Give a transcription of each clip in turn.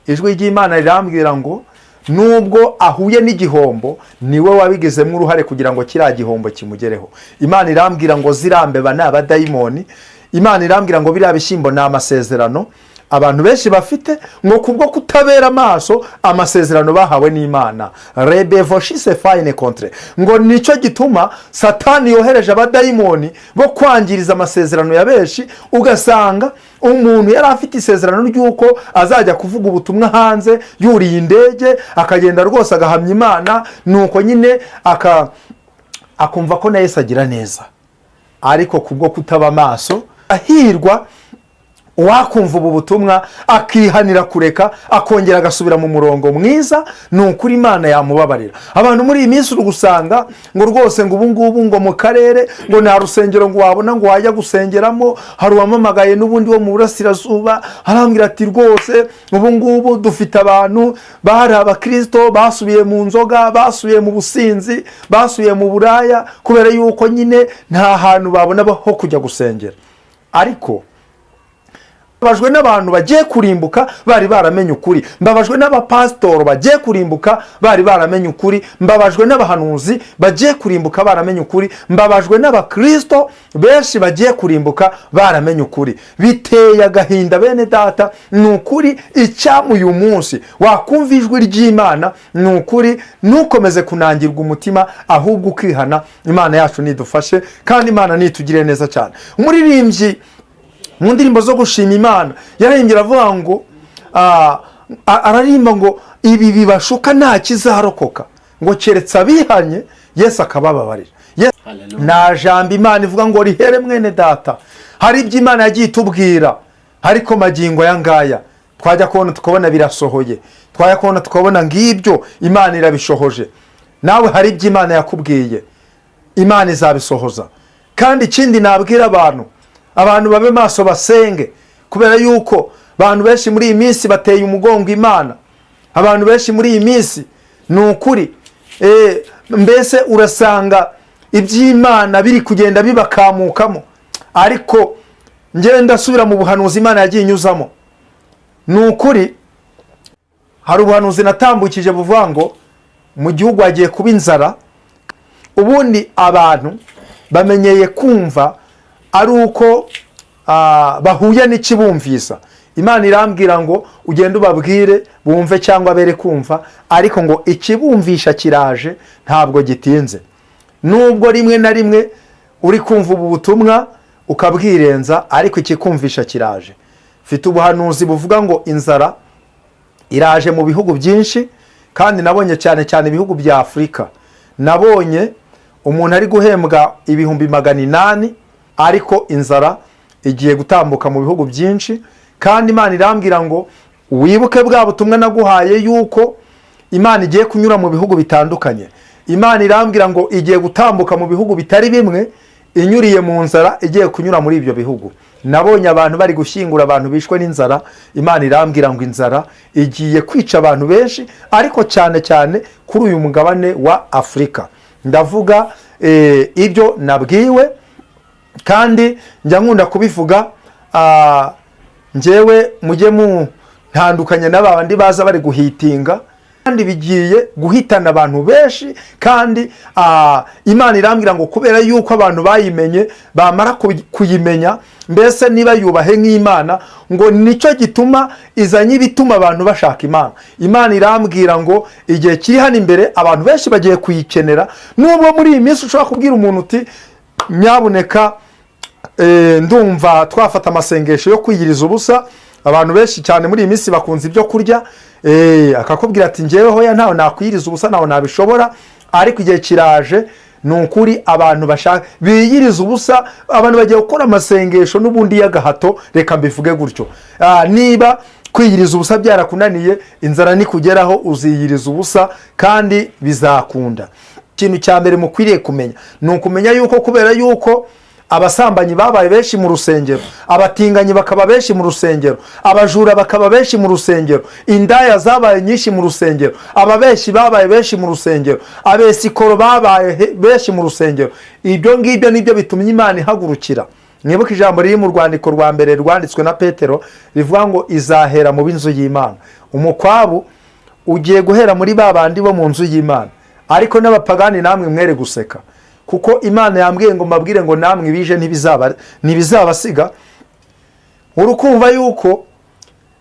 ijwi ry'Imana rirambwira ngo nubwo ahuye n'igihombo niwe wabigezemo uruhare kugira ngo kiriya gihombo kimugereho. Imana irambwira ngo zirambeba ni abadayimoni. Imana irambwira ngo biriya bishyimbo ni amasezerano abantu benshi bafite ngo kubwo kutabera amaso amasezerano bahawe n'Imana. Rebevoshise fine contre ngo nicyo gituma Satani yohereje abadayimoni bo kwangiriza amasezerano ya benshi, ugasanga umuntu yari afite isezerano ry'uko azajya kuvuga ubutumwa hanze yuriye indege akagenda rwose agahamya Imana, nuko nyine akumva ko na Yesu agira neza, ariko kubwo kutaba amaso ahirwa wakumva ubu butumwa akihanira kureka akongera agasubira mu murongo mwiza, nukuri Imana yamubabarira. Abantu muri iyi minsi urugusanga ngo rwose ngo ubungubu ngo mu karere ngo nta rusengero ngo wabona ngo wajya gusengeramo, hari uwamamagaye n'ubundi wo mu burasirazuba arambwira ati rwose ubungubu dufite abantu bari abakristo basubiye mu nzoga, basubiye mu businzi, basubiye mu buraya kubera yuko nyine nta hantu babona ho kujya gusengera. Ariko mbabajwe n'abantu bagiye kurimbuka bari baramenye ukuri, mbabajwe n'abapasitoro bagiye kurimbuka bari baramenye ukuri, mbabajwe n'abahanuzi bagiye kurimbuka baramenye ukuri, mbabajwe n'abakristo benshi bagiye kurimbuka baramenye ukuri. Biteye agahinda bene data, nukuri icyamu uyu munsi wakumva ijwi ry'Imana, nukuri ntukomeze kunangirwa umutima ahubwo ukihana. Imana yacu nidufashe kandi Imana nitugire neza cyane. Umuririmbyi mu ndirimbo zo gushima Imana yarengera avuga ngo ararimba ngo ibi bibashuka nta kizarokoka ngo keretse abihanye Yesu akabababarira. Nta jambo Imana ivuga ngo rihere mwene data. Hari ibyo Imana yagiye itubwira, ariko magingo ya ngaya twajya kubona tukabona birasohoye, twajya kubona tukabona ngibyo Imana irabishohoje. Nawe hari ibyo Imana yakubwiye, Imana izabisohoza. Kandi ikindi nabwira abantu babe maso basenge, kubera yuko abantu benshi muri iyi minsi bateye umugongo Imana. Abantu benshi muri iyi minsi nukuri mbese urasanga iby'Imana biri kugenda bibakamukamo, ariko ngenda subira mu buhanuzi Imana yagiye inyuzamo. Nukuri hari ubuhanuzi natambukije buvuga ngo mu gihugu hagiye kuba inzara. Ubundi abantu bamenyeye kumva ari uko bahuye n'ikibumvisa. Imana irambwira ngo ugende ubabwire bumve cyangwa bere kumva, ariko ngo ikibumvisha kiraje ntabwo gitinze. Nubwo rimwe na rimwe uri kumva ubu butumwa ukabwirenza, ariko ikikumvisha kiraje. Mfite ubuhanuzi buvuga ngo inzara iraje mu bihugu byinshi, kandi nabonye cyane cyane ibihugu bya Afurika. Nabonye umuntu ari guhembwa 800, ariko inzara igiye gutambuka mu bihugu byinshi. Kandi Imana irambwira ngo wibuke bwa butumwa naguhaye yuko Imana igiye kunyura mu bihugu bitandukanye. Imana irambwira ngo igiye gutambuka mu bihugu bitari bimwe, inyuriye mu nzara igiye kunyura muri ibyo bihugu. Nabonye abantu bari gushyingura abantu bishwe n'inzara. Imana irambwira ngo inzara igiye kwica abantu benshi, ariko cyane cyane kuri uyu mugabane wa Afurika. Ndavuga ibyo nabwiwe, kandi njya nkunda kubivuga. Njyewe mujye mu ntandukanye n'abandi baza bari guhitinga, kandi bigiye guhitana abantu benshi. Kandi Imana irambwira ngo kubera yuko abantu bayimenye, bamara kuyimenya mbese niba yubahe nk'Imana, ngo nicyo gituma izanye ibituma abantu bashaka Imana. Imana irambwira ngo igihe kiri hano imbere abantu benshi bagiye kuyikenera. Nubwo muri iyi minsi ushobora kubwira umuntu uti nyabuneka ndumva twafata amasengesho yo kwiyiriza ubusa, abantu benshi cyane muri iyi minsi bakunze ibyo kurya, akakubwira ati njyeweho ya ntawe nakwiyiriza ubusa, nawe nabishobora. Ariko igihe kiraje nukuri abantu bashaka biyiriza ubusa, abantu bagiye gukora amasengesho n'ubundi y'agahato. Reka mbivuge gutyo, niba kwiyiriza ubusa byarakunaniye, inzara nikugeraho uziyiriza ubusa kandi bizakunda. Ikintu cya mbere mukwiriye kumenya ni ukumenya yuko kubera yuko abasambanyi babaye benshi mu rusengero, abatinganyi bakaba benshi mu rusengero, abajura bakaba benshi mu rusengero, indaya zabaye nyinshi mu rusengero, ababeshi babaye benshi mu rusengero, abesikoro babaye benshi mu rusengero. Ibyo ngibyo nibyo bitumye Imana ihagurukira mwibuke ijambo riri mu rwandiko rwa mbere rwanditswe na Petero rivuga ngo izahera mu b'inzu y'Imana. Umukwabu ugiye guhera muri babandi bo mu nzu y'Imana, ariko n'abapagani namwe mwere guseka, kuko Imana yambwiye ngo mbabwire ngo namwe ibije ntibizabasiga. Urukumva yuko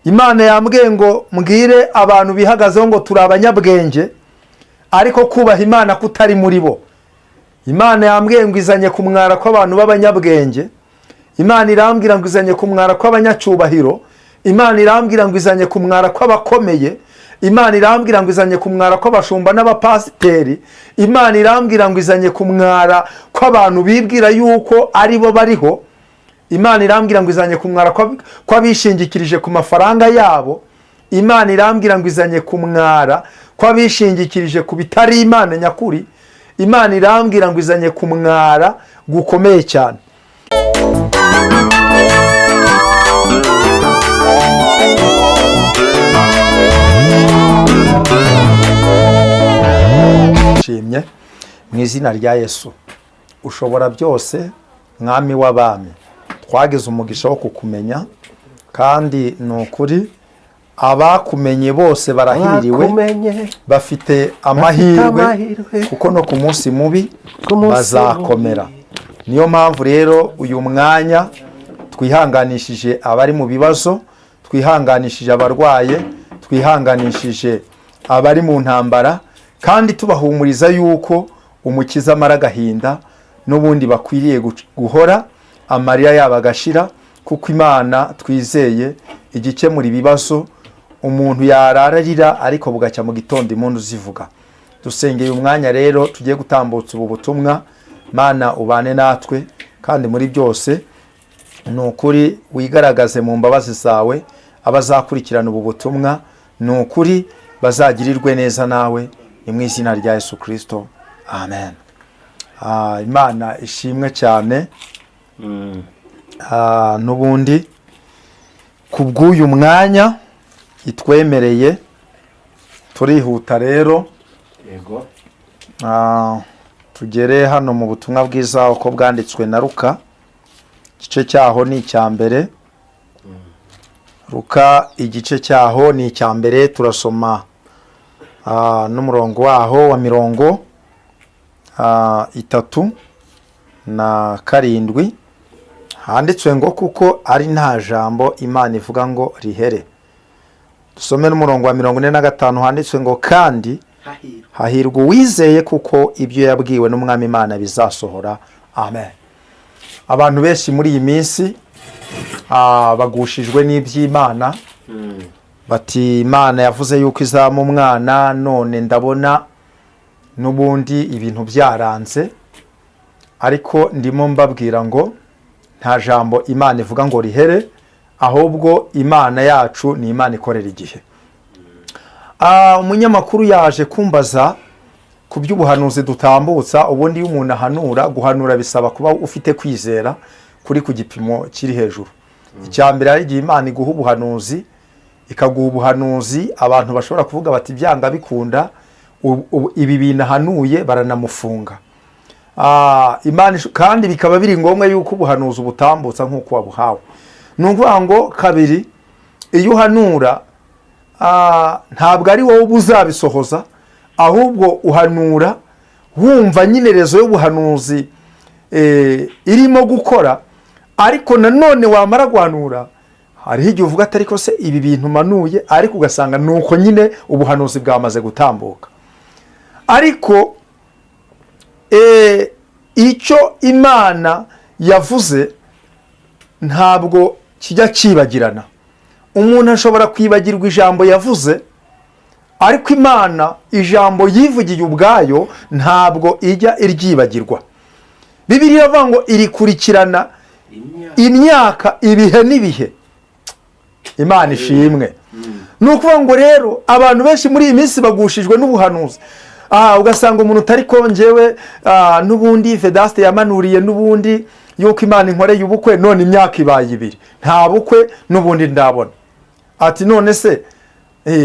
Imana yambwiye ngo mbwire abantu bihagazeho ngo turi abanyabwenge, ariko kubaha Imana kutari muri bo. Imana yambwiye ngo izanye kumwara kw'abantu b'abanyabwenge, Imana irambwira ngo izanye kumwara kw'abanyacyubahiro, Imana irambwira ngo izanye kumwara kw'abakomeye, Imana irambwira ngo izanye kumwara kw'abashumba n'abapasiteri, Imana irambwira ngo izanye kumwara kw'abantu bibwira yuko ari bo bariho, Imana irambwira ngo izanye kumwara kw'abishingikirije ku mafaranga yabo, Imana irambwira ngo izanye kumwara kw'abishingikirije ku bitari Imana nyakuri, Imana irambwira ngo izanye kumwara gukomeye cyane. Shimye mu izina rya Yesu. Ushobora byose, mwami w'abami, twagize umugisha wo kukumenya, kandi ni ukuri abakumenye bose barahiriwe, bafite amahirwe, kuko no ku munsi mubi bazakomera. Niyo mpamvu rero uyu mwanya twihanganishije abari mu bibazo, twihanganishije abarwaye, twihanganishije abari mu ntambara, kandi tubahumuriza yuko umukiza amara agahinda, n'ubundi bakwiriye guhora amarira yabo agashira, kuko Imana twizeye igikemura ibibazo. Umuntu yarararira ariko bugacya mu gitondo impundu zivuga. Dusengeye umwanya rero tugiye gutambutsa ubu butumwa. Mana ubane natwe, kandi muri byose ni ukuri wigaragaze mu mbabazi zawe. Abazakurikirana ubu butumwa ni ukuri bazagirirwe neza nawe, ni mu izina rya Yesu Kristo, amen. Imana ishimwe cyane. N'ubundi kubw'uyu mwanya itwemereye turihuta rero, yego, tugere hano mu butumwa bwiza uko bwanditswe na Luka, igice cyaho ni icya mbere. Luka igice cyaho ni icya mbere, turasoma n'umurongo waho wa 37. Handitswe ngo kuko ari nta jambo Imana ivuga ngo rihere. Dusome n'umurongo wa 45, handitswe ngo kandi hahirwa uwizeye kuko ibyo yabwiwe n'umwami Imana bizasohora, amen. Abantu benshi muri iyi minsi bagushijwe n'iby'Imana, bati Imana yavuze yuko izama umwana, none ndabona n'ubundi ibintu byaranze. Ariko ndimo mbabwira ngo nta jambo Imana ivuga ngo rihere, ahubwo Imana yacu ni Imana ikorera igihe. Umunyamakuru yaje kumbaza ku by'ubuhanuzi dutambutsa. Ubundi iyo umuntu ahanura, guhanura bisaba kuba ufite kwizera kuri ku gipimo kiri hejuru. Icyambere ari igihe Imana iguha ubuhanuzi, ikaguha ubuhanuzi abantu bashobora kuvuga bati byanga bikunda ibi bintu ahanuye baranamufunga. Imana kandi bikaba biri ngombwa yuko ubuhanuzi ubutambutsa nk'uko wabuhawe. Nuvuga ngo kabiri, iyo uhanura ntabwo ari wowe uzabisohoza, ahubwo uhanura wumva nyine rezo y'ubuhanuzi irimo gukora. Ariko nanone wamara guhanura, hariho igihe uvuga ati ariko se ibi bintu manuye, ariko ugasanga nuko nyine ubuhanuzi bwamaze gutambuka. Ariko icyo Imana yavuze ntabwo kijya kibagirana. Umuntu ashobora kwibagirwa ijambo yavuze, ariko Imana ijambo yivugiye ubwayo ntabwo ijya iryibagirwa. Bibiliya iravuga ngo irikurikirana imyaka, ibihe n'ibihe. Imana ishimwe. Nukuvuga ngo rero abantu benshi muri iyi minsi bagushijwe n'ubuhanuzi. Ugasanga umuntu utari kongewe n'ubundi Vedaste yamanuriye n'ubundi yuko Imana inkoreye ubukwe, none imyaka ibaye 2 nta bukwe n'ubundi ndabona. Ati none se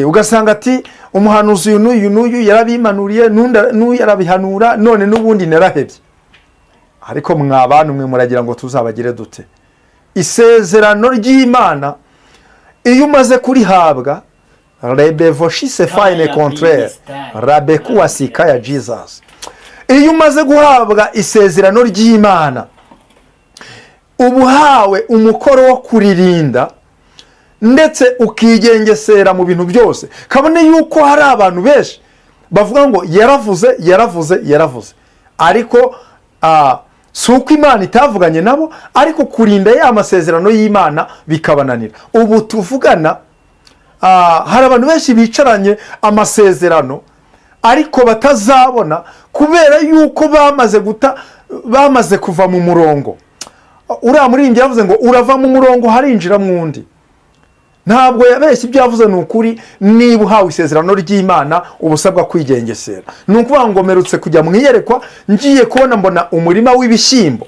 ugasanga ati umuhanuzi uyu n'uyu yarabimanuriye, n'uyu yarabihanura, none n'ubundi narahebye. ariko mwabana mwe muragira ngo tuzabagire dute? Isezerano ry'Imana iyo umaze kurihabwa, rebevoshise fine contraire rabekuwa sika ya Jesus. Iyo umaze guhabwa isezerano ry'Imana, ubuhawe umukoro wo kuririnda ndetse ukigengesera mu bintu byose. Kabone yuko hari abantu benshi bavuga ngo yaravuze, ariko suko Imana itavuganye nabo, ariko kurinda ya masezerano y'Imana bikabananira. Ubu tuvugana hari abantu benshi bicaranye amasezerano ariko batazabona kubera yuko bamaze kuva mu murongo. Uriya muririmbyi yavuze ngo urava mu murongo harinjira mwundi. Ntabwo yabeshye, ibyo yavuze ni ukuri. Niba uhawe isezerano ry'Imana ubusabwa kwigengesera. Ni ukuvuga ngo merutse kujya mu iyerekwa, ngiye kubona mbona umurima w'ibishyimbo,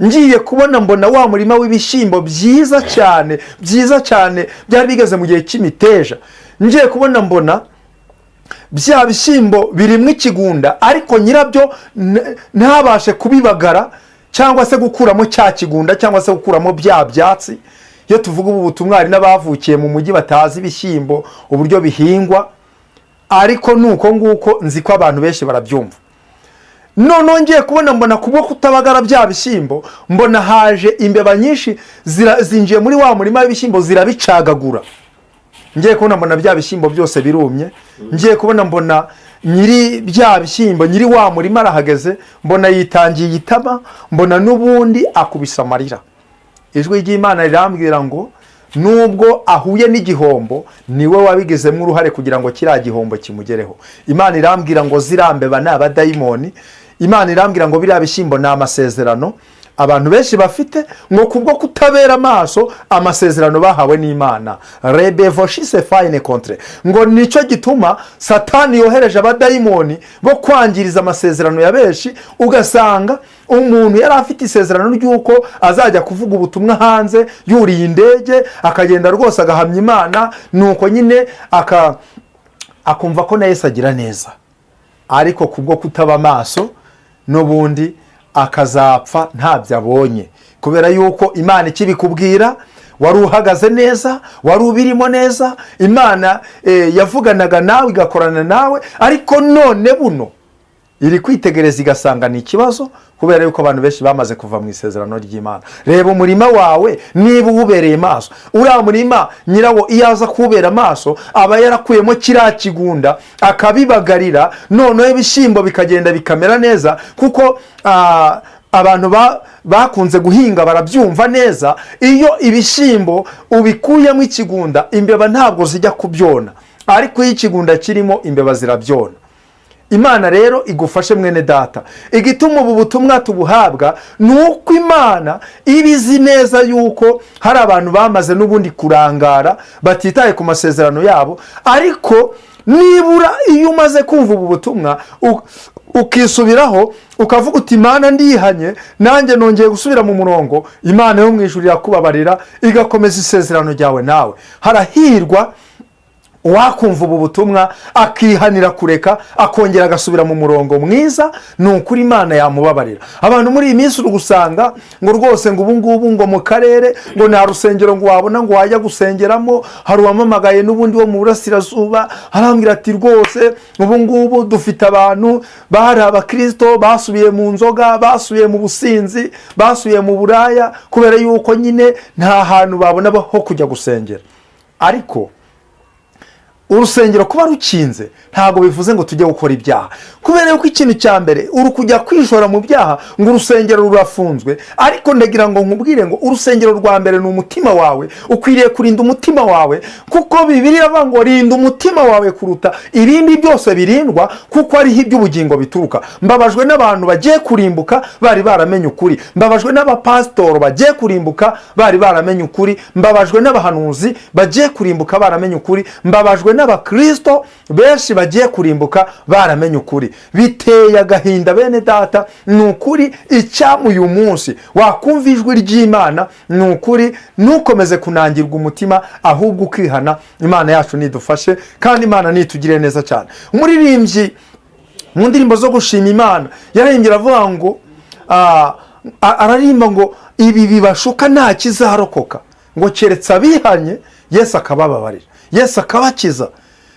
ngiye kubona mbona wa murima w'ibishyimbo byiza cyane byari bigeze mu gihe cy'imiteja. Ngiye kubona mbona bya bishyimbo birimo ikigunda, ariko nyirabyo ntabashe kubibagara cyangwa se gukuramo cya kigunda cyangwa se gukuramo bya byatsi. Iyo tuvuga ubu butumwa, hari n'abavukiye mu mujyi batazi ibishyimbo uburyo bihingwa, ariko nuko nguko nzi ko abantu benshi barabyumva. None ngiye kubona mbona kubwo kutabagara bya bishyimbo, mbona haje imbeba nyinshi zinjiye muri wa murima w'ibishyimbo zirabicagagura. Ngiye kubona mbona bya bishyimbo byose birumye. Ngiye kubona mbona nyiri bya bishyimbo, nyiri wa murima arahageze, mbona yitangiye itama, mbona n'ubundi akubisa amarira. Ijwi ry'Imana rirambwira ngo nubwo ahuye n'igihombo, niwe wabigezemo uruhare kugira ngo kiriya gihombo kimugereho. Imana irambwira ngo zirambeba ni abadayimoni. Imana irambwira ngo biriya bishyimbo ni amasezerano abantu benshi bafite, ngo kubwo kutabera amaso amasezerano bahawe n'Imana. Rebevoshise fine contre, ngo nicyo gituma Satani yohereje abadayimoni bo kwangiriza amasezerano ya benshi. Ugasanga umuntu yari afite isezerano ry'uko azajya kuvuga ubutumwa hanze, yuriye indege akagenda rwose agahamya Imana, nuko nyine akumva ko na Yesu agira neza, ariko kubwo kutaba amaso n'ubundi akazapfa ntabyo abonye. Kubera yuko Imana ikibikubwira wari uhagaze neza, wari ubirimo neza, Imana yavuganaga nawe igakorana nawe, ariko none buno iri kwitegereza igasanga ni ikibazo, kubera yuko abantu benshi bamaze kuva mu isezerano ry'Imana. Reba umurima wawe niba ubereye maso. Uriya murima nyirawo iyo aza kubera maso aba yarakuyemo kiriya kigunda akabibagarira, noneho ibishyimbo bikagenda bikamera neza, kuko abantu bakunze guhinga barabyumva neza. Iyo ibishyimbo ubikuyemo ikigunda, imbeba ntabwo zijya kubyona, ariko iyo ikigunda kirimo imbeba zirabyona. Imana rero igufashe mwene data. Igituma ubu butumwa tubuhabwa nuko Imana ibizi neza yuko hari abantu bamaze n'ubundi kurangara batitaye ku masezerano yabo, ariko nibura iyo umaze kumva ubu butumwa ukisubiraho ukavuga uti Imana ndihanye, nanjye nongeye gusubira mu murongo, Imana yo mu ijuru irakubabarira igakomeza isezerano ryawe nawe. Harahirwa wakumva ubu butumwa akihanira kureka akongera agasubira mu murongo mwiza, nukuri Imana yamubabarira. Abantu muri iyi minsi urugusanga ngo rwose ngo ubungubu ngo mu karere ngo nta rusengero ngo wabona ngo wajya gusengeramo. Hari uwamamagaye n'ubundi wo mu burasirazuba arambwira ati rwose ubungubu dufite abantu bari abakristo basubiye mu nzoga, basubiye mu businzi, basubiye mu buraya, kubera yuko nyine nta hantu babona ho kujya gusengera. Ariko urusengero kuba rukinze ntago bivuze ngo tujye gukora ibyaha, kubera yuko ikintu cya mbere uri kujya kwishora mu byaha ngo urusengero rurafunzwe. Ariko ndagira ngo nkubwire ngo urusengero rwa mbere ni umutima wawe. Ukwiriye kurinda umutima wawe, kuko Bibiliya ivuga ngo rinda umutima wawe kuruta ibindi byose birindwa, kuko ariho iby'ubugingo bituruka. Mbabajwe n'abantu bagiye kurimbuka bari baramenye ukuri, mbabajwe n'abapasitoro bagiye kurimbuka bari baramenye ukuri, mbabajwe n'abahanuzi bagiye kurimbuka baramenye ukuri, mbabajwe n'abakristo benshi bagiye kurimbuka baramenye ukuri. Biteye agahinda bene data. Ni ukuri icyamu uyu munsi wakumva ijwi ry'Imana, ni ukuri ntukomeze kunangirwa umutima, ahubwo ukihana. Imana yacu nidufashe kandi Imana nitugire neza cyane. Umuririmbyi mu ndirimbo zo gushima Imana yarengera avuga ngo ararimba ngo ibi bibashuka nta kizarokoka, ngo keretse abihanye Yesu akabababarira, Yesu akabakiza,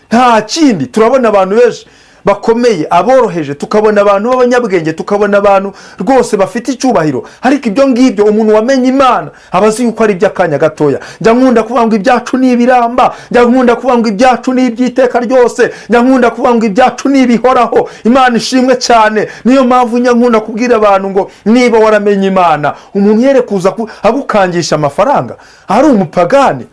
nta kindi. Turabona abantu benshi bakomeye aboroheje, tukabona abantu b'abanyabwenge, tukabona abantu rwose bafite icyubahiro, ariko ibyo ngibyo umuntu wamenye Imana aba azi yuko ari iby'akanya gatoya. Njya nkunda kuvuga ngo ibyacu ni ibiramba, njya nkunda kuvuga ngo ibyacu ni iby'iteka ryose, njya nkunda kuvuga ngo ibyacu ni ibihoraho. Imana ishimwe cyane. Niyo mpamvu njya nkunda kubwira abantu ngo niba waramenye Imana, umuntu yere kuza agukangisha amafaranga. Ari umupagani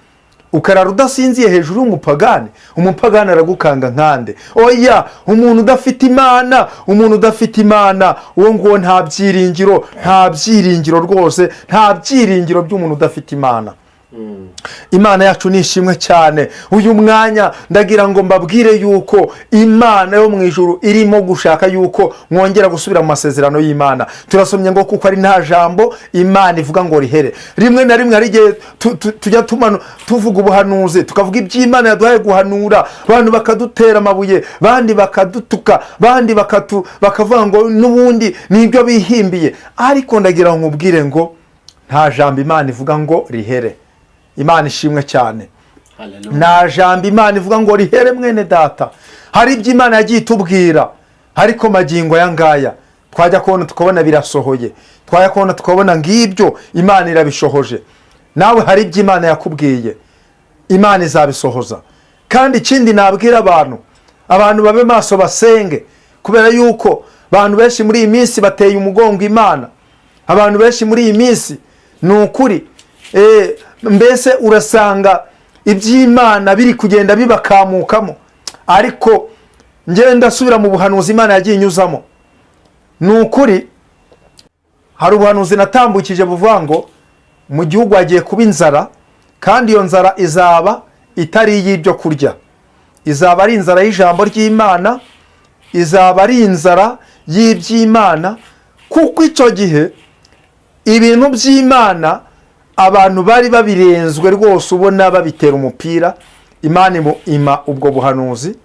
ukarara udasinziye hejuru y'umupagani, umupagani aragukanga nkande. Oya, umuntu udafite Imana, umuntu udafite Imana, uwo nguwo nta byiringiro, nta byiringiro rwose, nta byiringiro by'umuntu udafite Imana. Imana yacu nishimwe cyane. Uyu mwanya ndagira ngo mbabwire yuko Imana yo mu ijuru irimo gushaka yuko mwongera gusubira mu masezerano y'Imana. Turasomye ngo kuko ari nta jambo Imana ivuga ngo rihere. Rimwe na rimwe ari gihe tujya tuvuga ubuhanuzi, tukavuga iby'Imana yaduhaye guhanura, abantu bakadutera amabuye, bandi bakadutuka, bandi bakavuga ngo n'ubundi nibyo bihimbiye. Ariko ndagira ngo nkubwire ngo nta jambo Imana ivuga ngo rihere. Imana ishimwe cyane. Nta jambo Imana ivuga ngo rihere mwene data. Hari ibyo Imana yagiye itubwira, ariko magingo ya ngaya twajya kubona tukabona birasohoye, twajya kubona tukabona ngibyo Imana irabishohoje. Nawe hari ibyo Imana yakubwiye, Imana izabisohoza. Kandi ikindi nabwira abantu babe maso basenge, kubera yuko abantu benshi muri iyi minsi bateye umugongo Imana. Abantu benshi muri iyi minsi ni ukuri mbese urasanga iby'Imana biri kugenda bibakamukamo. Ariko ngenda subira mu buhanuzi Imana yagiye inyuzamo. Ni ukuri hari ubuhanuzi natambukije buvuga ngo mu gihugu hagiye kuba inzara, kandi iyo nzara izaba itari iy'ibyo kurya, izaba ari inzara y'ijambo ry'Imana, izaba ari inzara y'iby'Imana. Kuko icyo gihe ibintu by'Imana abantu bari babirenzwe rwose, ubona babitera umupira. Imana ima ubwo buhanuzi.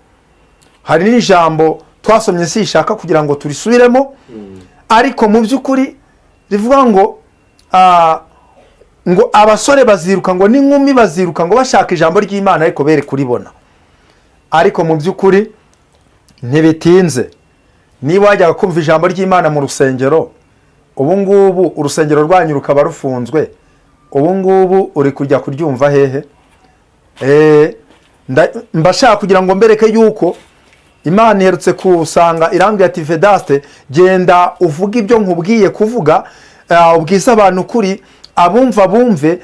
Hari n'ijambo twasomye sishaka kugira ngo turisubiremo, ariko mu by'ukuri rivuga ngo abasore baziruka, ngo n'inkumi baziruka ngo bashaka ijambo ry'Imana ariko bere kuribona. Ariko mu by'ukuri ntibitinze, niba wajyaga kumva ijambo ry'Imana mu rusengero, ubu ngubu urusengero rwanyu rukaba rufunzwe, ubu ngubu uri kujya kuryumva hehe? Mbashaka kugira ngo mbereke yuko Imana iherutse kusanga irambwira ati Vedaste, genda uvuga ibyo nkubwiye kuvuga, ubwiza abantu kuri, abumva bumve,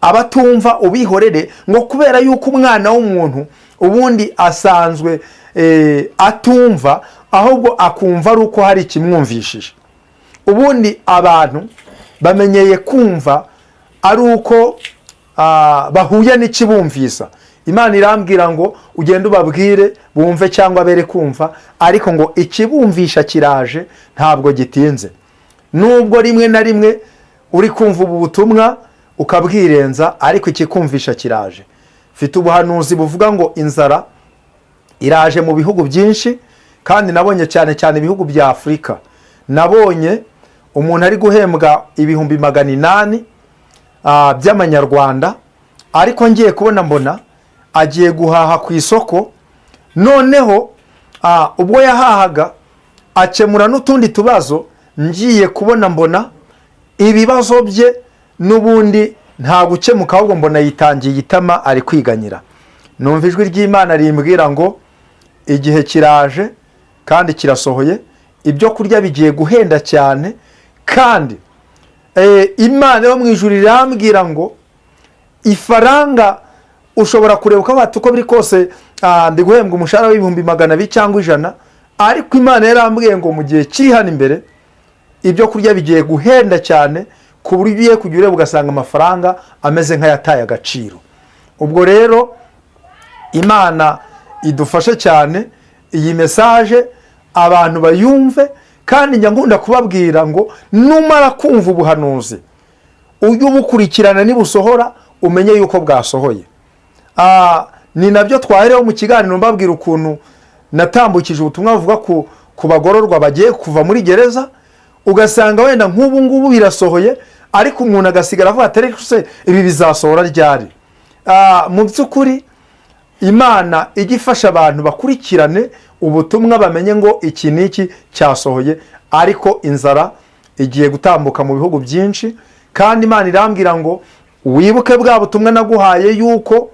abatumva ubihorere, ngo kubera yuko umwana w'umuntu ubundi asanzwe atumva, ahubwo akumva ari uko hari ikimwumvishije. Ubundi abantu bamenyeye kumva ari uko bahuye n'ikibumvisa. Imana irambwira ngo ugende ubabwire bumve cyangwa bere kumva, ariko ngo ikibumvisha kiraje ntabwo gitinze. Nubwo rimwe na rimwe uri kumva ubu butumwa ukabwirenza, ariko ikikumvisha kiraje. Mfite ubuhanuzi buvuga ngo inzara iraje mu bihugu byinshi, kandi nabonye cyane cyane ibihugu bya Afurika. Nabonye umuntu ari guhembwa 800 by'amanyarwanda, ariko ngiye kubona mbona agiye guhaha ku isoko. Noneho ubwo yahahaga akemura n'utundi tubazo, ngiye kubona mbona ibibazo bye n'ubundi nta gukemuka, ahubwo mbona yitangiye itama ari kwiganyira. Numva ijwi ry'Imana rimbwira ngo igihe kiraje kandi kirasohoye, ibyo kurya bigiye guhenda cyane. Kandi Imana yo mu ijuru irambwira ngo ifaranga ushobora kureba uko biri kose, ndi guhembwa umushahara w'200 cyangwa 100, ariko Imana yarambwiye ngo mu gihe kiri hano imbere ibyo kurya bigiye guhenda cyane, ku buryo ugiye kujya ureba ugasanga amafaranga ameze nk'ayataye agaciro. Ubwo rero Imana idufashe cyane, iyi message abantu bayumve. Kandi njya ngunda kubabwira ngo numara kumva ubuhanuzi ujye ubukurikirana nibusohora umenye yuko bwasohoye. Ni nabyo twahereho mu kiganiro mbabwira ukuntu natambukije ubutumwa buvuga ku bagororwa bagiye kuva muri gereza. ugasanga wenda nk'ubu ngubu birasohoye, ariko umuntu agasigara avuga ati reka se ibi bizasohora ryari? Mu by'ukuri Imana ijya ifasha abantu bakurikirane ubutumwa, bamenye ngo iki n'iki cyasohoye, ariko inzara igiye gutambuka mu bihugu byinshi. Kandi Imana irambwira ngo wibuke bwa butumwa naguhaye yuko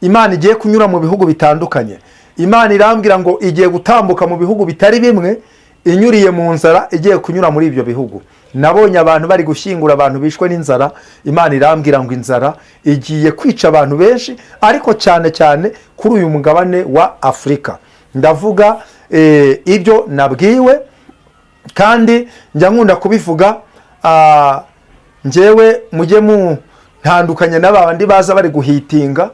Imana igiye kunyura mu bihugu bitandukanye. Imana irambwira ngo igiye gutambuka mu bihugu bitari bimwe, inyuriye mu nzara igiye kunyura muri ibyo bihugu. Nabonye abantu bari gushyingura abantu bishwe n'inzara. Imana irambwira ngo inzara igiye kwica abantu benshi, ariko cyane cyane kuri uyu mugabane wa Afurika. Ndavuga ibyo nabwiwe, kandi njya nkunda kubivuga. Njyewe mujye muntandukanye n'abandi baza bari guhitinga.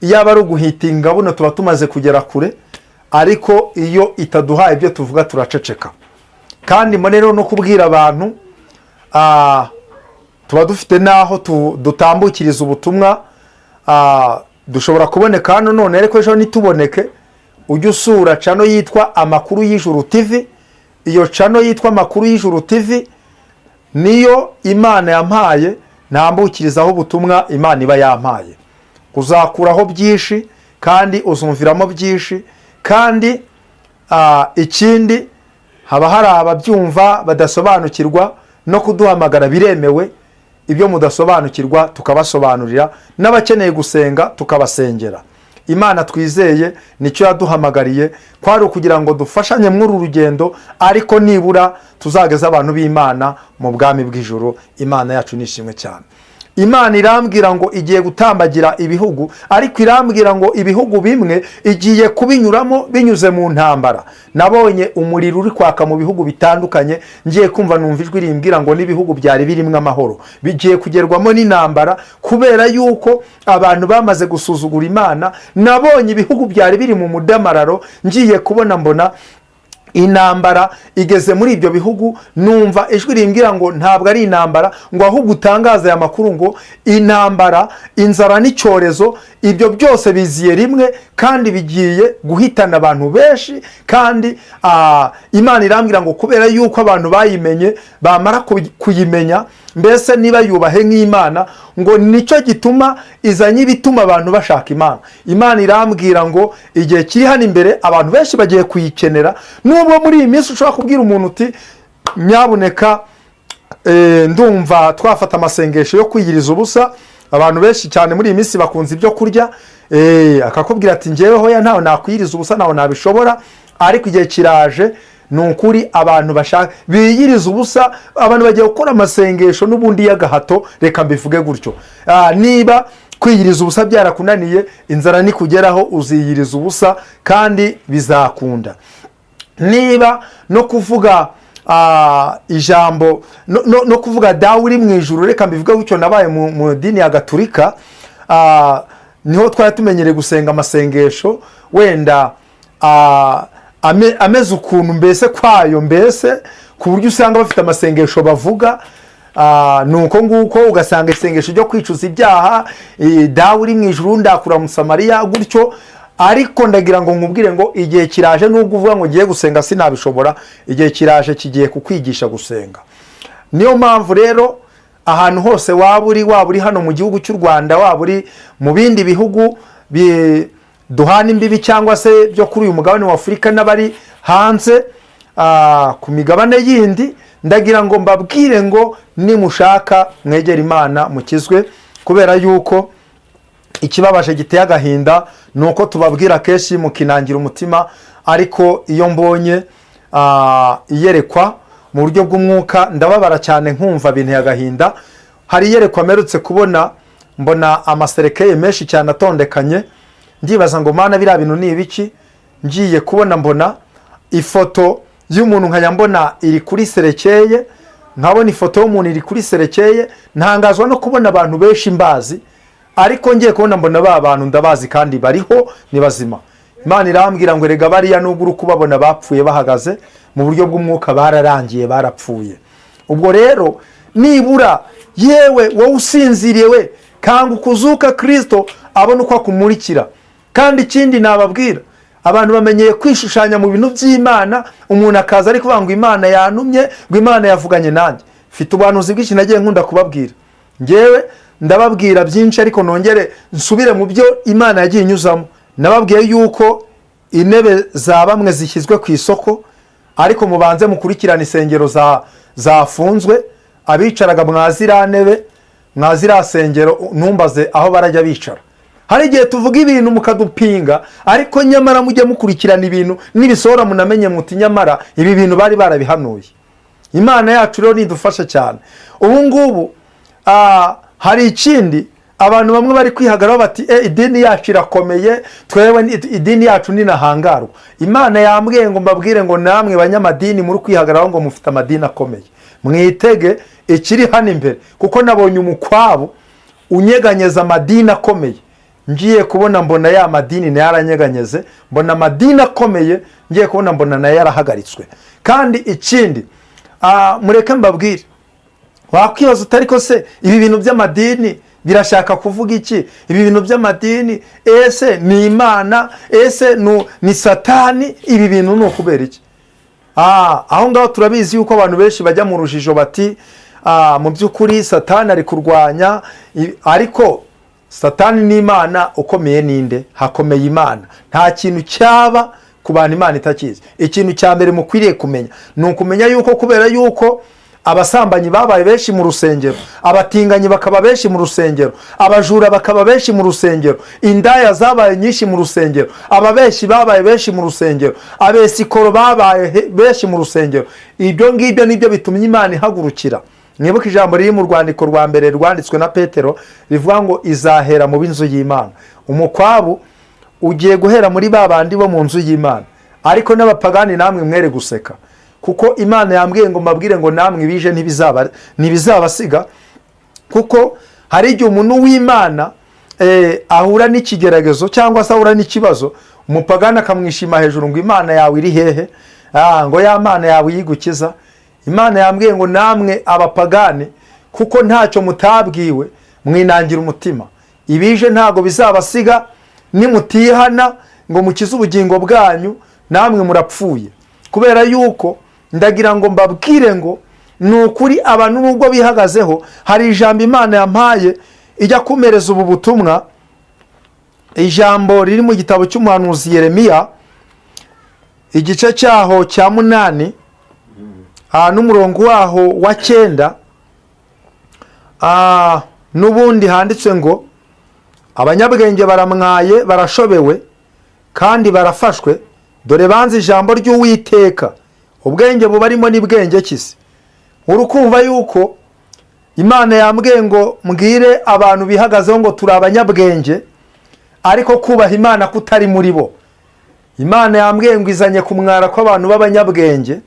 Iyo aba ari uguhitinga buno tuba tumaze kugera kure, ariko iyo itaduhaye ibyo tuvuga turaceceka. Kandi rero no kubwira abantu, tuba dufite naho dutambukiriza ubutumwa. Dushobora kuboneka hano none, ariko ejo nituboneke ujye usura channel yitwa Amakuru y'Ijuru TV. Iyo channel yitwa Amakuru y'Ijuru TV niyo Imana yampaye ntambukirizaho ubutumwa Imana iba yampaye. Uzakuraho byinshi kandi uzumviramo byinshi. Kandi ikindi, haba hari ababyumva badasobanukirwa, no kuduhamagara biremewe. Ibyo mudasobanukirwa tukabasobanurira, n'abakeneye gusenga tukabasengera. Imana twizeye nicyo yaduhamagariye, kwari ukugira ngo dufashanye muri uru rugendo, ariko nibura tuzageza abantu b'Imana mu bwami bw'ijuru. Imana yacu nishimwe cyane. Imana irambwira ngo igiye gutambagira ibihugu, ariko irambwira ngo ibihugu bimwe igiye kubinyuramo binyuze mu ntambara. Nabonye umuriro uri kwaka mu bihugu bitandukanye, ngiye kumva numva ijwi rimbwira ngo n'ibihugu byari birimo amahoro bigiye kugerwamo n'intambara, kubera yuko abantu bamaze gusuzugura Imana. Nabonye ibihugu byari biri mu mudamararo, ngiye kubona mbona intambara igeze muri ibyo bihugu. Numva ijwi rimbwira ngo ntabwo ari intambara, ngo ahubwo utangaza aya makuru ngo intambara, inzara n'icyorezo, ibyo byose biziye rimwe kandi bigiye guhitana abantu benshi. Kandi Imana irambwira ngo kubera yuko abantu bayimenye, bamara kuyimenya, mbese niba yubahe nk'Imana, ngo nicyo gituma izanye ibituma abantu bashaka Imana. Imana irambwira ngo igihe kiri hano imbere abantu benshi bagiye kuyikenera. Nubwo muri iyi minsi ushobora kubwira umuntu uti nyabuneka ndumva twafata amasengesho yo kwiyiriza ubusa, abantu benshi cyane muri iyi minsi bakunze ibyo kurya, akakubwira ati njyeweho ya ntawe nakwiyiriza ubusa, nawe nabishobora. Ariko igihe kiraje, nukuri abantu bashaka biyiriza ubusa, abantu bagiye gukora amasengesho n'ubundi y'agahato. Reka mbivuge gutyo, niba kwiyiriza ubusa byarakunaniye, inzara nikugeraho uziyiriza ubusa kandi bizakunda. Niba no kuvuga ijambo no kuvuga dawe uri mu ijuru, reka mbivuge gutyo. Nabaye mu dini ya Gatolika, niho twari tumenyereye gusenga amasengesho wenda ameze ukuntu mbese kwayo, mbese ku buryo usanga bafite amasengesho bavuga nuko nguko, ugasanga isengesho ryo kwicuza ibyaha, dawe uri mu ijuru ndakura mu Samariya gutyo. Ariko ndagira ngo nkubwire ngo igihe kiraje, nubwo uvuga ngo ngiye gusenga sinabishobora, igihe kiraje kigiye kukwigisha gusenga. Niyo mpamvu rero ahantu hose waba uri hano mu gihugu cy'u Rwanda, waba uri mu bindi bihugu duhana imbibi cyangwa se byo kuri uyu mugabane wa Afurika, n'abari hanze ku migabane yindi, ndagira ngo mbabwire ngo nimushaka mwegera Imana mukizwe. Kubera yuko ikibabaje giteye agahinda nuko tubabwira kenshi mukinangira umutima, ariko iyo mbonye iyerekwa mu buryo bw'umwuka ndababara cyane, nkumva binteye agahinda. Hari iyerekwa mperutse kubona, mbona amaserekeye menshi cyane atondekanye, ndibaza ngo Mana biriya bintu ni ibiki? Ngiye kubona mbona ifoto y'umuntu, nkajya mbona iri kuri serekeye, nkabona ifoto y'umuntu iri kuri serekeye. Ntangazwa no kubona abantu benshi mbazi, ariko ngiye kubona mbona ba bantu ndabazi kandi bariho ni bazima. Imana irambwira ngo rega bariya nubwo uri kubabona bapfuye bahagaze mu buryo bw'umwuka, bararangiye, barapfuye. Ubwo rero nibura yewe wowe usinziriye we, kanga ukuzuka Kristo abone uko akumurikira. Kandi ikindi nababwira, abantu bamenyeye kwishushanya mu bintu by'Imana. Umuntu akaza ari kuvuga ngo Imana yantumye, ngo Imana yavuganye nanjye. Mfite ubuhanuzi bw'iki nagiye nkunda kubabwira. Ngewe ndababwira byinshi ariko nongere nsubire mu byo Imana yagiye inyuzamo. Nababwiye yuko intebe za bamwe zishyizwe ku isoko, ariko mubanze mukurikirana isengero zafunzwe. Abicaraga mwazira ntebe, mwazira sengero, numbaze aho barajya bicara. Hari igihe tuvuga ibintu mukadupinga, ariko nyamara mujye mukurikirana ibintu nibisohora munamenye muti nyamara ibi bintu bari barabihanuye. Imana yacu rero nidufasha cyane. Ubu ngubu hari ikindi abantu bamwe bari kwihagararaho bati idini yacu irakomeye, twewe idini yacu ninahangarwa. Imana yambwiye ngo mbabwire ngo namwe banyamadini muri kwihagararaho ngo mufite amadini akomeye, mwitege ikiri hano imbere, kuko nabonye umukwabu unyeganyeza amadini akomeye. Ngiye kubona mbona ya madini na yaranyeganyeze, mbona amadini akomeye, ngiye kubona mbona na yarahagaritswe. Kandi ikindi mureke mbabwire, wakwibaza utari ko se ibi bintu by'amadini birashaka kuvuga iki? Ibi bintu by'amadini ese ni Imana, ese ni Satani? Ibi bintu ni ukubera iki? Aho ngaho turabizi yuko abantu benshi bajya mu rujijo bati mu by'ukuri Satani ari kurwanya, ariko Satani ni Imana, ukomeye ninde? Hakomeye Imana. Nta kintu cyaba ku bantu Imana itakizi. Ikintu cya mbere mukwiriye kumenya ni ukumenya yuko kubera yuko abasambanyi babaye benshi mu rusengero, abatinganyi bakaba benshi mu rusengero, abajura bakaba benshi mu rusengero, indaya zabaye nyinshi mu rusengero, ababeshi babaye benshi mu rusengero, abesikoro babaye benshi mu rusengero. Ibyo ngibyo nibyo bitumye Imana ihagurukira. Mwibuke ijambo riri mu rwandiko rwa mbere rwanditswe na Petero rivuga ngo izahera mu b'inzu y'Imana. Umukwabu ugiye guhera muri babandi bo mu nzu y'Imana. Ariko n'abapagani namwe mwere guseka, kuko Imana yambwiye ngo mbabwire ngo namwe bije ntibizabasiga. Kuko hari igihe umuntu w'Imana ahura n'ikigeragezo cyangwa se ahura n'ikibazo, umupagani akamwishima hejuru ngo Imana yawe iri hehe, ngo ya Mana yawe yigukiza. Imana yambwiye ngo namwe abapagani, kuko ntacyo mutabwiwe, mwinangira umutima. Ibije ntago bizabasiga, nimutihana ngo mukize ubugingo bwanyu, namwe murapfuye. Kubera yuko ndagira ngo mbabwire ngo nukuri abantu nubwo bihagazeho, hari ijambo Imana yampaye ijya kumereza ubu butumwa. Ijambo riri mu gitabo cy'umuhanuzi Yeremiya, igice cyaho cya 8 n'umurongo waho wa 9. Nubundi handitse ngo abanyabwenge baramwaye, barashobewe kandi barafashwe, dore banze ijambo ry'Uwiteka, ubwenge bubarimo ni bwenge kisi. Urukumva yuko Imana yambwiye ngo mbwire abantu bihagazeho ngo turi abanyabwenge, ariko kubaha Imana kutari muri bo. Imana yambwiye ngo izanye kumwara kw'abantu b'abanyabwenge.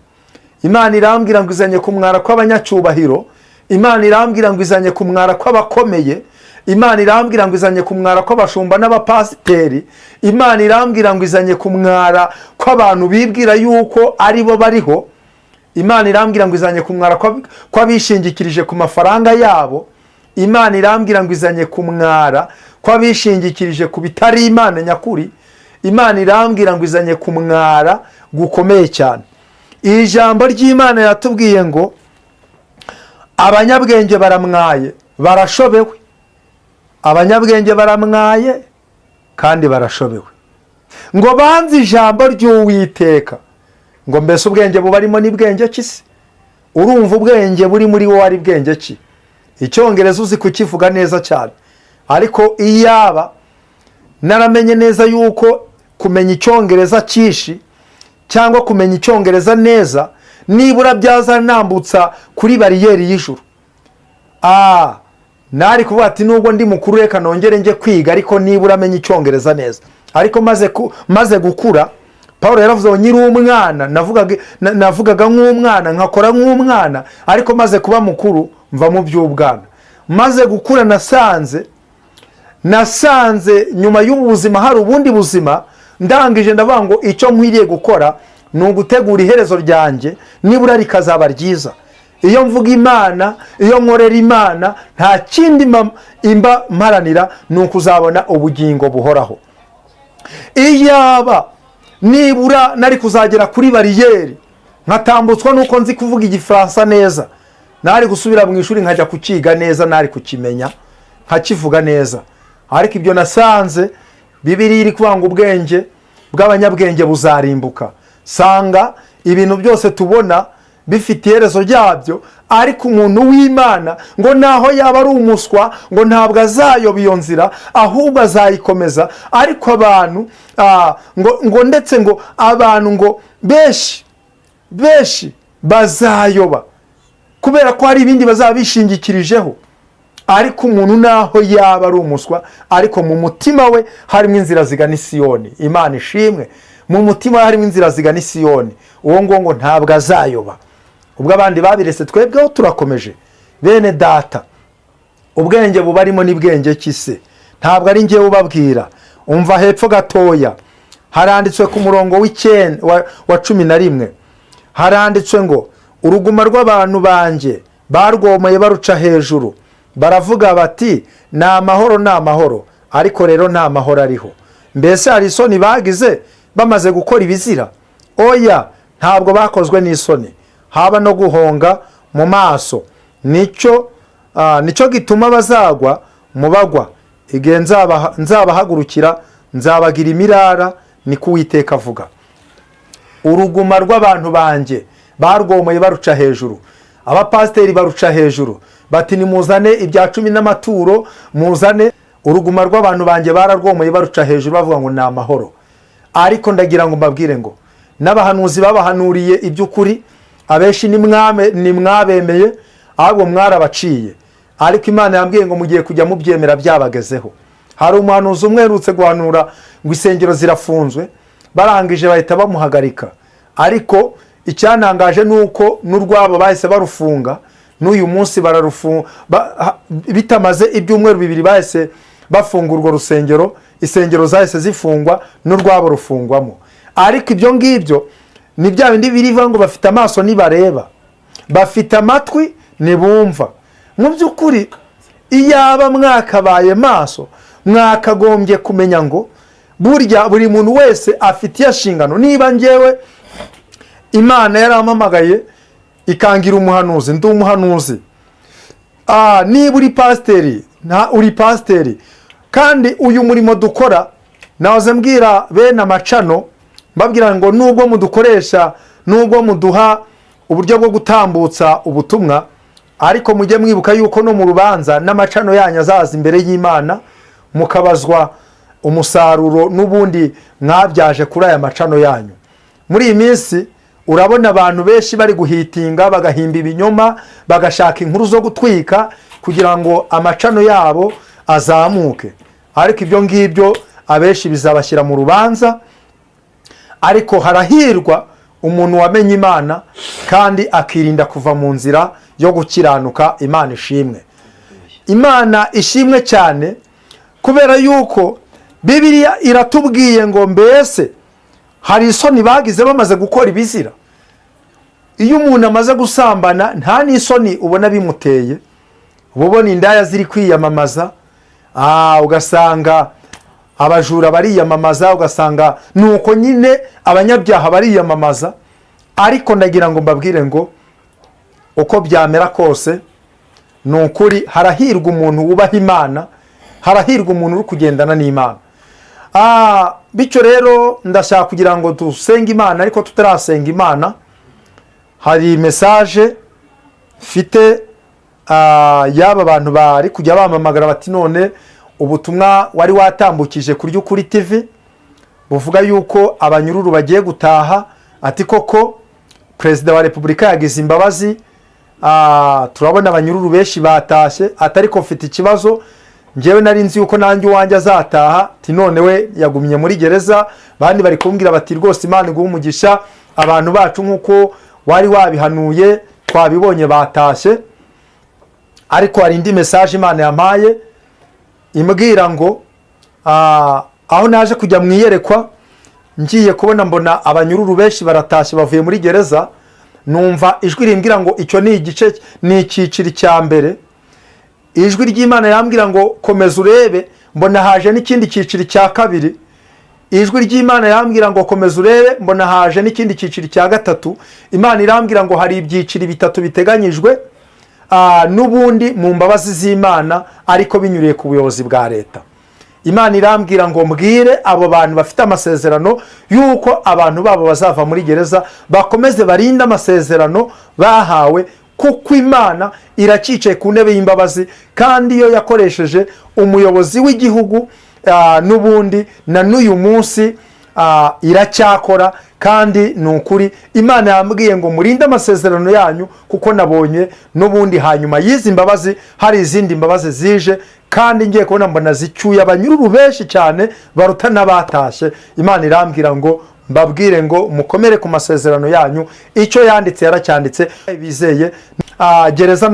Imana irambwira ngo izanye kumwara kw'abanyacyubahiro. Imana irambwira ngo izanye kumwara kw'abakomeye. Imana irambwira ngo izanye kumwara kw'abashumba n'abapasiteri. Imana irambwira ngo izanye kumwara kw'abantu bibwira yuko ari bo bariho. Imana irambwira ngo izanye kumwara kw'abishingikirije ku mafaranga yabo. Imana irambwira ngo izanye kumwara kw'abishingikirije ku bitari Imana nyakuri. Imana irambwira ngo izanye kumwara gukomeye cyane. Iri jambo ry'Imana yatubwiye ngo abanyabwenge baramwaye, barashobewe. Abanyabwenge baramwaye kandi barashobewe, ngo banze ijambo ry'Uwiteka. Ngo mbese ubwenge bubarimo ni bwenge ki se? Urumva ubwenge buri muri wowe ari bwenge ki? Icyongereza uzi kukivuga neza cyane, ariko iyaba naramenye neza yuko kumenya icyongereza kishi cyangwa kumenya icyongereza neza nibura byazanambutsa kuri bariyeri y'ijuru. Nari kuvuga ati nubwo ndi mukuru reka nongere nje kwiga, ariko nibura amenye icyongereza neza. Ariko maze gukura, Paulo yaravuze ngo nyiri umwana navugaga nk'umwana, nkakora nk'umwana, ariko maze kuba mukuru mva mu by'ubwana. Maze gukura nasanze nyuma y'ubuzima hari ubundi buzima. Ndangije ndavuga ngo icyo nkwiriye gukora ni ugutegura iherezo ryanjye, nibura rikazaba ryiza. Iyo mvuga Imana, iyo nkorera Imana, nta kindi imba mparanira ni ukuzabona ubugingo buhoraho. Iyaba nibura nari kuzagera kuri bariyeri nkatambutswa nuko nzi kuvuga igifaransa neza, nari gusubira mu ishuri nkajya kukiga neza, nari kukimenya nkakivuga neza. Ariko ibyo nasanze Bibiliya iri kuvuga ngo ubwenge bw'abanyabwenge buzarimbuka. Sanga ibintu byose tubona bifite iherezo ryabyo, ariko umuntu w'Imana ngo naho yaba ari umuswa ngo ntabwo azayoba iyo nzira, ahubwo azayikomeza. Ariko abantu ngo ndetse ngo abantu ngo benshi bazayoba kubera ko hari ibindi bazaba bishingikirijeho. Ariko umuntu naho yaba ari umuswa, ariko mu mutima we harimo inzira zigana i Siyoni. Imana ishimwe. Mu mutima we harimo inzira zigana i Siyoni. Uwo ngo ntabwo azayoba. Ubwo abandi babiretse, twebweho turakomeje. Bene data, ubwenge bubarimo ni bwenge ki se? Ntabwo ari njye ubabwira. Umva hepfo gatoya haranditswe ku murongo wa 11, haranditswe ngo uruguma rw'abantu banje barwomoye baruca hejuru, baravuga bati ni amahoro, ariko rero nta mahoro ariho. Mbese hari isoni bagize bamaze gukora ibizira? Oya, ntabwo bakozwe n'isoni, haba no guhonga mu maso. Nicyo gituma bazagwa mu bagwa. Igihe nzabahagurukira nzabagira imirara, niko Uwiteka avuga. Uruguma rw'abantu banje barwomoye baruca hejuru. Abapasiteri baruca hejuru bati nimuzane ibya 10 n'amaturo muzane. Uruguma rw'abantu banje bararwomoye baruca hejuru bavuga ngo ni amahoro. Ariko ndagira ngo mbabwire ngo n'abahanuzi babahanuriye iby'ukuri abenshi ni mwabemeye, ahubwo mwarabaciye. Ariko Imana yambwiye ngo mugiye kujya mubyemera byabagezeho. Hari umuhanuzi umwe herutse guhanura ngo isengero zirafunzwe, barangije bahita bamuhagarika. Ariko icyanangaje nuko n'urwabo bahise barufunga, n'uyu munsi bararufunga bitamaze ibyumweru 2 bahise bafunga urwo rusengero. Isengero zahise zifungwa n'urwabo rufungwamo. Ariko ibyo ngibyo ni bya bindi biriva ngo bafite amaso nibareba, bafite amatwi nibumva. Mu by'ukuri iyaba mwakabaye maso, mwakagombye kumenya ngo burya buri muntu wese afite yashingano. Niba njyewe Imana yarampamagaye ikangira umuhanuzi, ndi umuhanuzi. Niba uri pasiteri, uri pasiteri. Kandi uyu murimo dukora, nahoze mbwira bene amacano mbabwira ngo nubwo mudukoresha, nubwo muduha uburyo bwo gutambutsa ubutumwa, ariko mujye mwibuka yuko no mu rubanza n'amacano yanyu azaza imbere y'Imana, mukabazwa umusaruro n'ubundi mwabyaje kuri aya macano yanyu. Muri iyi minsi urabona abantu benshi bari guhitinga, bagahimba ibinyoma, bagashaka inkuru zo gutwika kugira ngo amacano yabo azamuke. Ariko ibyo ngibyo abenshi bizabashyira mu rubanza. Ariko harahirwa umuntu wamenye Imana kandi akirinda kuva mu nzira yo gukiranuka. Imana ishimwe. Imana ishimwe cyane, kubera yuko Bibiliya iratubwiye ngo mbese hari isoni bagize bamaze gukora ibizira. Iyo umuntu amaze gusambana nta n'isoni ubona bimuteye. Ubona indaya ziri kwiyamamaza, ugasanga abajura bariyamamaza, ugasanga nuko nyine abanyabyaha bariyamamaza. Ariko ndagira ngo mbabwire ngo uko byamera kose ni ukuri harahirwa umuntu wubaha Imana, harahirwa umuntu uri kugendana n'Imana. Bityo rero ndashaka kugira ngo dusenge Imana, ariko tutarasenga Imana hari message mfite yaba abantu bari kujya bamamagara bati none ubutumwa wari watambukije kuri Ukuri TV buvuga yuko abanyururu bagiye gutaha. Ati koko Perezida wa Repubulika yagize imbabazi, turabona abanyururu benshi batashye. Atari ko mfite ikibazo, njyewe nari nzi yuko nanjye uwanjye azataha. Ati none we yagumye muri gereza. Bandi bari kumbwira bati rwose Imana iguhe umugisha, abantu bacu nkuko wari wabihanuye twabibonye batashye. Ariko hari indi message Imana yampaye imbwira ngo aho naje kujya mwiyerekwa, ngiye kubona mbona abanyururu benshi baratashye bavuye muri gereza. Numva ijwi rimbwira ngo icyo ni igice, ni icyiciro cya mbere. Ijwi ry'Imana yambwira ngo komeza urebe. Mbona haje n'ikindi cyiciro cya kabiri. ijwi ry'Imana irambwira ngo komeza urebe, mbona haje n'ikindi cyiciro cya gatatu. Imana irambwira ngo hari ibyiciro bitatu biteganyijwe n'ubundi mu mbabazi z'Imana, ariko binyuriye ku buyobozi bwa leta. Imana irambwira ngo mbwire abo bantu bafite amasezerano yuko abantu babo bazava muri gereza, bakomeze barinde amasezerano bahawe, kuko Imana iracicaye ku ntebe y'imbabazi, kandi iyo yakoresheje umuyobozi w'igihugu n'ubundi na n'uyu munsi iracyakora. Kandi ni ukuri Imana yambwiye ngo murinde amasezerano yanyu, kuko nabonye n'ubundi hanyuma y'izi mbabazi hari izindi mbabazi zije, kandi ngiye kubona mbona zicyuye abanyururu benshi cyane baruta n'abatashye. Imana irambwira ngo mbabwire ngo mukomere ku masezerano yanyu, icyo yanditse yaracyanditse. Bizeye gereza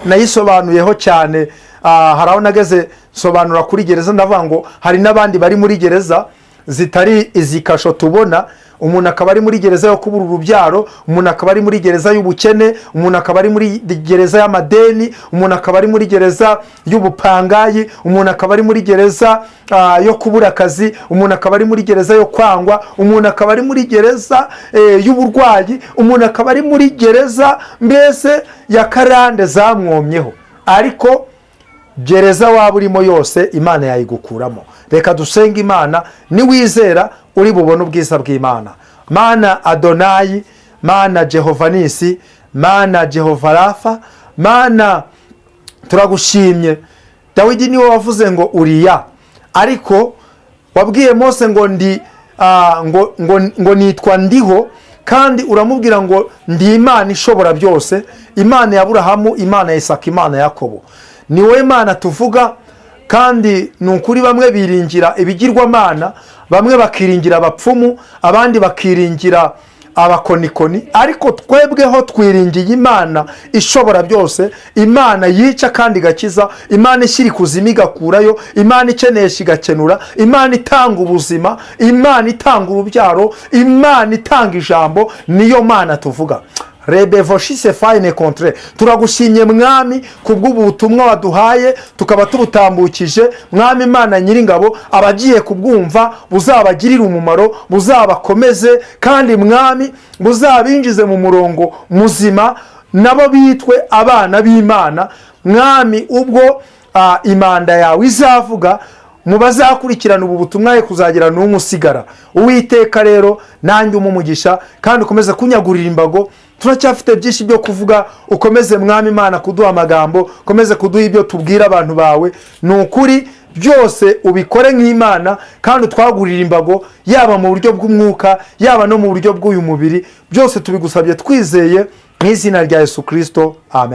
nayisobanuyeho cyane, hari aho nageze sobanura kuri gereza ndavuga ngo hari n'abandi bari muri gereza zitari izi kasho tubona. Umuntu akaba ari muri gereza yo kubura urubyaro, umuntu akaba ari muri gereza y'ubukene, umuntu akaba ari muri gereza y'amadeni, umuntu akaba ari muri gereza y'ubupangayi, umuntu akaba ari muri gereza yo kubura akazi, umuntu akaba ari muri gereza yo kwangwa, umuntu akaba ari muri gereza y'uburwayi, umuntu akaba ari muri gereza mbese ya karande zamwomyeho. Ariko gereza waba urimo yose Imana yayigukuramo. Reka dusenge Imana, niwizera uri bubone ubwiza bw'Imana. Mana Adonayi, Mana Jehova Nisi, Mana Jehova Rafa, Mana turagushimye. Dawidi niwe wavuze ngo uriya, ariko wabwiye Mose ngo ngo nitwa ndiho, kandi uramubwira ngo ndi Imana ishobora byose, Imana ya Aburahamu, Imana ya Isaka, Imana ya Yakobo. Ni wowe Mana tuvuga, kandi ni ukuri bamwe biringira ibigirwamana, bamwe bakiringira abapfumu, abandi bakiringira abakonikoni, ariko twebweho twiringiye Imana ishobora byose, Imana yica kandi igakiza, Imana ishyira ikuzimu igakurayo, Imana ikenesha igakenura, Imana itanga ubuzima, Imana itanga urubyaro, Imana itanga ijambo. Niyo Mana tuvuga. Rebevoshise fayine kontre. Turagushimye Mwami kubw'ubu butumwa waduhaye, tukaba tubutambukije. Mwami Imana Nyiringabo, abagiye kubwumva buzabagirira umumaro, buzabakomeze, kandi Mwami buzabinjize mu murongo muzima, nabo bitwe abana b'Imana. Mwami ubwo imanda yawe izavuga, mu bazakurikirana ubu butumwa ye kuzagira n'umwe usigara. Uwiteka rero nanjye umumugisha, kandi ukomeze kunyagurira imbago. Turacyafite byinshi byo kuvuga, ukomeze Mwami Imana kuduha amagambo, ukomeze kuduha ibyo tubwira abantu bawe. Ni ukuri byose ubikore nk'Imana, kandi utwagurira imbago, yaba mu buryo bw'umwuka, yaba no mu buryo bw'uyu mubiri. Byose tubigusabye twizeye mu izina rya Yesu Kristo, amen.